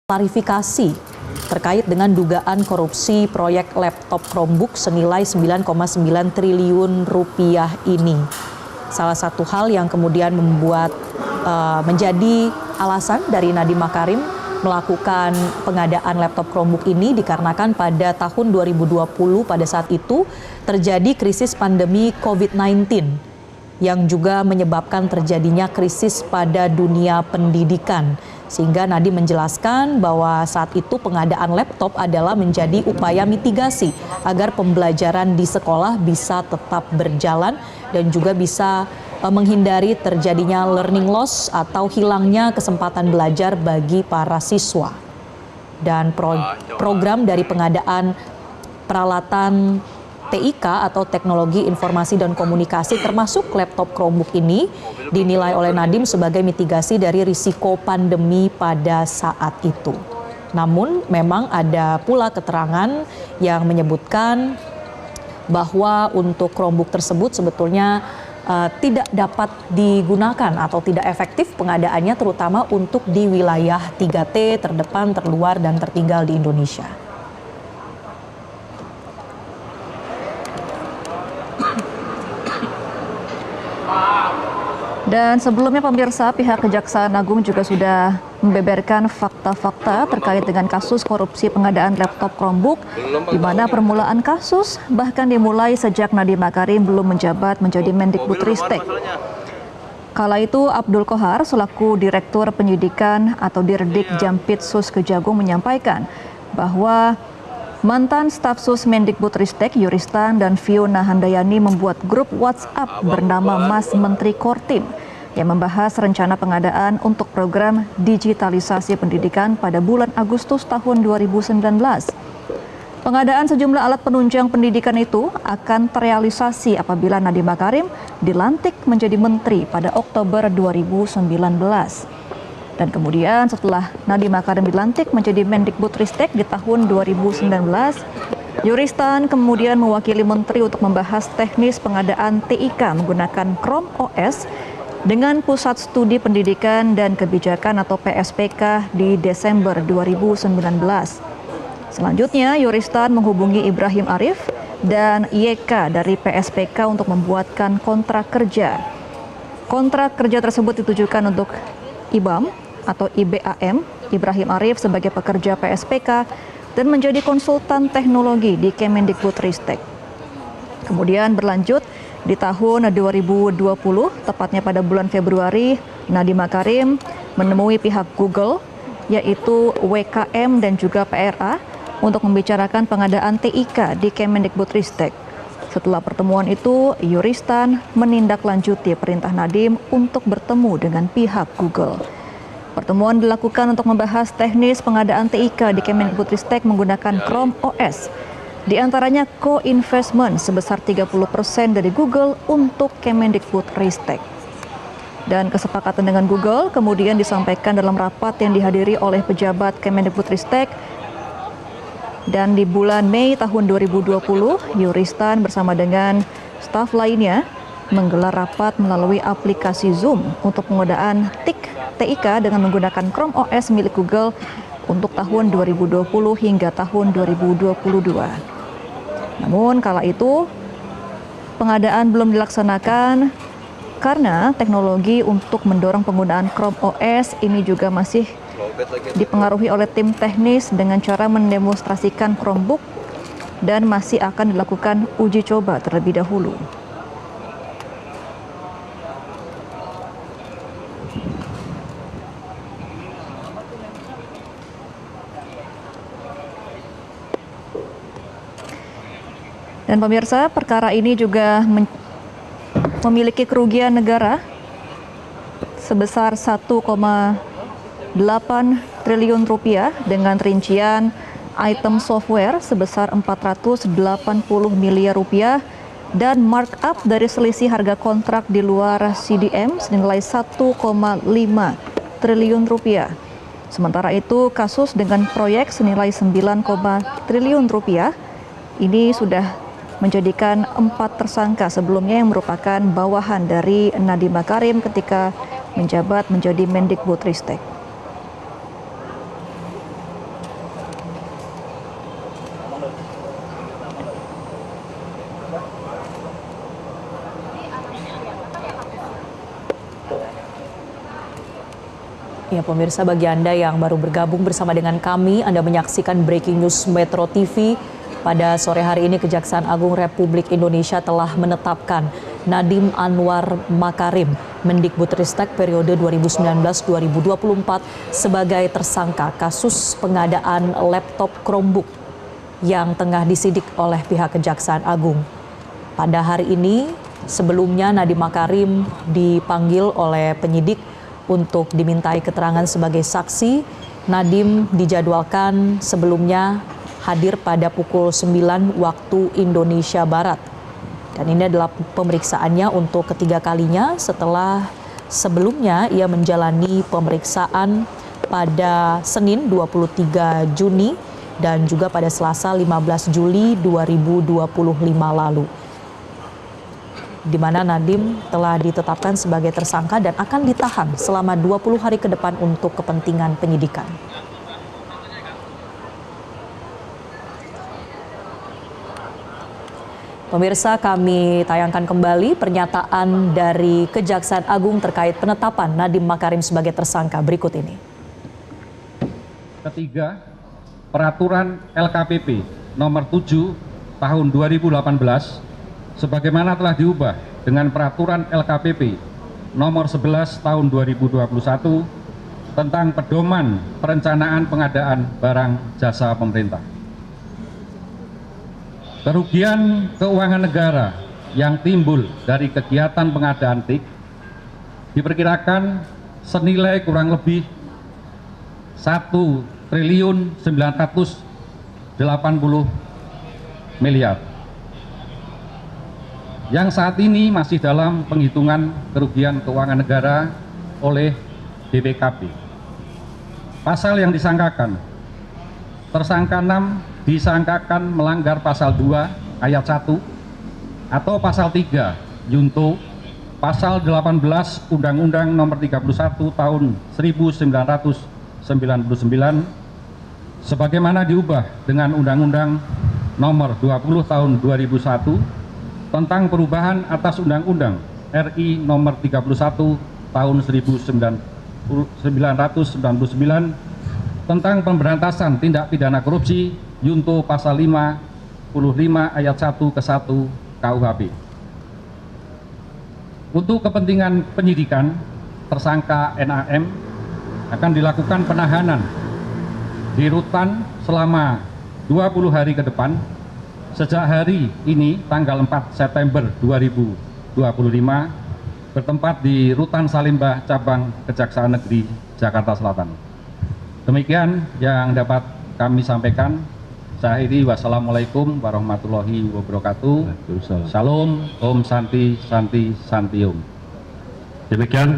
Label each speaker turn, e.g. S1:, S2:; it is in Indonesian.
S1: klarifikasi terkait dengan dugaan korupsi proyek laptop Chromebook senilai 9,9 triliun rupiah ini. Salah satu hal yang kemudian menjadi alasan dari Nadiem Makarim melakukan pengadaan laptop Chromebook ini dikarenakan pada tahun 2020 pada saat itu terjadi krisis pandemi COVID-19 yang juga menyebabkan terjadinya krisis pada dunia pendidikan. Sehingga Nadiem menjelaskan bahwa saat itu pengadaan laptop adalah menjadi upaya mitigasi agar pembelajaran di sekolah bisa tetap berjalan dan juga bisa menghindari terjadinya learning loss atau hilangnya kesempatan belajar bagi para siswa. Dan program dari pengadaan peralatan TIK atau Teknologi Informasi dan Komunikasi termasuk laptop Chromebook ini dinilai oleh Nadiem sebagai mitigasi dari risiko pandemi pada saat itu. Namun memang ada pula keterangan yang menyebutkan bahwa untuk Chromebook tersebut sebetulnya tidak dapat digunakan atau tidak efektif pengadaannya terutama untuk di wilayah 3T terdepan, terluar, dan tertinggal di Indonesia.
S2: Dan sebelumnya pemirsa, pihak Kejaksaan Agung juga sudah membeberkan fakta-fakta terkait dengan kasus korupsi pengadaan laptop Chromebook, di mana permulaan kasus bahkan dimulai sejak Nadiem Makarim belum menjabat menjadi Mendikbudristek. Kala itu Abdul Qohar selaku Direktur Penyidikan atau Dirdik Jampitsus Kejagung menyampaikan bahwa mantan stafsus Mendikbudristek Yuristan dan Fiona Handayani membuat grup WhatsApp bernama Mas Menteri Kortim yang membahas rencana pengadaan untuk program digitalisasi pendidikan pada bulan Agustus tahun 2019. Pengadaan sejumlah alat penunjang pendidikan itu akan terrealisasi apabila Nadiem Makarim dilantik menjadi menteri pada Oktober 2019. Dan kemudian setelah Nadiem Makarim dilantik menjadi Mendikbudristek di tahun 2019, Yuristan kemudian mewakili menteri untuk membahas teknis pengadaan TIK menggunakan Chrome OS dengan Pusat Studi Pendidikan dan Kebijakan atau PSPK di Desember 2019. Selanjutnya, Yuristan menghubungi Ibrahim Arif dan YK dari PSPK untuk membuatkan kontrak kerja. Kontrak kerja tersebut ditujukan untuk IBAM atau IBAM, Ibrahim Arif sebagai pekerja PSPK dan menjadi konsultan teknologi di Kemendikbudristek. Kemudian berlanjut di tahun 2020, tepatnya pada bulan Februari, Nadiem Makarim menemui pihak Google, yaitu WKM dan juga PRA, untuk membicarakan pengadaan TIK di Kemendikbudristek. Setelah pertemuan itu, Yuristan menindaklanjuti perintah Nadiem untuk bertemu dengan pihak Google. Pertemuan dilakukan untuk membahas teknis pengadaan TIK di Kemendikbudristek menggunakan Chrome OS. Di antaranya co-investment sebesar 30% dari Google untuk Kemendikbudristek. Dan kesepakatan dengan Google kemudian disampaikan dalam rapat yang dihadiri oleh pejabat Kemendikbudristek. Dan di bulan Mei tahun 2020, Yuristan bersama dengan staf lainnya menggelar rapat melalui aplikasi Zoom untuk pengadaan TIK dengan menggunakan Chrome OS milik Google untuk tahun 2020 hingga tahun 2022. Namun kala itu pengadaan belum dilaksanakan karena teknologi untuk mendorong penggunaan Chrome OS ini juga masih dipengaruhi oleh tim teknis dengan cara mendemonstrasikan Chromebook dan masih akan dilakukan uji coba terlebih dahulu. Dan pemirsa, perkara ini juga memiliki kerugian negara sebesar 1,8 triliun rupiah dengan rincian item software sebesar 480 miliar rupiah dan markup dari selisih harga kontrak di luar CDM senilai 1,5 triliun rupiah. Sementara itu, kasus dengan proyek senilai 9, triliun rupiah ini sudah menjadikan 4 tersangka sebelumnya yang merupakan bawahan dari Nadiem Makarim ketika menjabat menjadi Mendikbudristek.
S1: Ya pemirsa, bagi Anda yang baru bergabung bersama dengan kami, Anda menyaksikan Breaking News Metro TV. Pada sore hari ini Kejaksaan Agung Republik Indonesia telah menetapkan Nadiem Anwar Makarim, Mendikbudristek periode 2019-2024 sebagai tersangka kasus pengadaan laptop Chromebook yang tengah disidik oleh pihak Kejaksaan Agung. Pada hari ini, sebelumnya Nadiem Makarim dipanggil oleh penyidik untuk dimintai keterangan sebagai saksi. Nadiem dijadwalkan sebelumnya hadir pada pukul 9 waktu Indonesia Barat. Dan ini adalah pemeriksaannya untuk ketiga kalinya setelah sebelumnya ia menjalani pemeriksaan pada Senin 23 Juni dan juga pada Selasa 15 Juli 2025 lalu, di mana Nadiem telah ditetapkan sebagai tersangka dan akan ditahan selama 20 hari ke depan untuk kepentingan penyidikan. Pemirsa, kami tayangkan kembali pernyataan dari Kejaksaan Agung terkait penetapan Nadiem Makarim sebagai tersangka berikut ini.
S3: Ketiga, Peraturan LKPP nomor 7 tahun 2018 sebagaimana telah diubah dengan Peraturan LKPP nomor 11 tahun 2021 tentang pedoman perencanaan pengadaan barang jasa pemerintah. Kerugian keuangan negara yang timbul dari kegiatan pengadaan TIK diperkirakan senilai kurang lebih 1.980 miliar. Yang saat ini masih dalam penghitungan kerugian keuangan negara oleh BPKP. Pasal yang disangkakan, tersangka 6 disangkakan melanggar pasal 2 ayat 1 atau pasal 3 junto pasal 18 Undang-Undang nomor 31 tahun 1999 sebagaimana diubah dengan Undang-Undang nomor 20 tahun 2001 tentang perubahan atas Undang-Undang RI nomor 31 tahun 1999 tentang pemberantasan tindak pidana korupsi junto pasal 55 ayat 1 ke 1 KUHP. Untuk kepentingan penyidikan, tersangka NAM akan dilakukan penahanan di rutan selama 20 hari ke depan sejak hari ini tanggal 4 September 2025 bertempat di Rutan Salimba Cabang Kejaksaan Negeri Jakarta Selatan. Demikian yang dapat kami sampaikan. Saya akhiri, wassalamualaikum warahmatullahi wabarakatuh. Salam, Om Santi, Santi, Santi Om.
S4: Demikian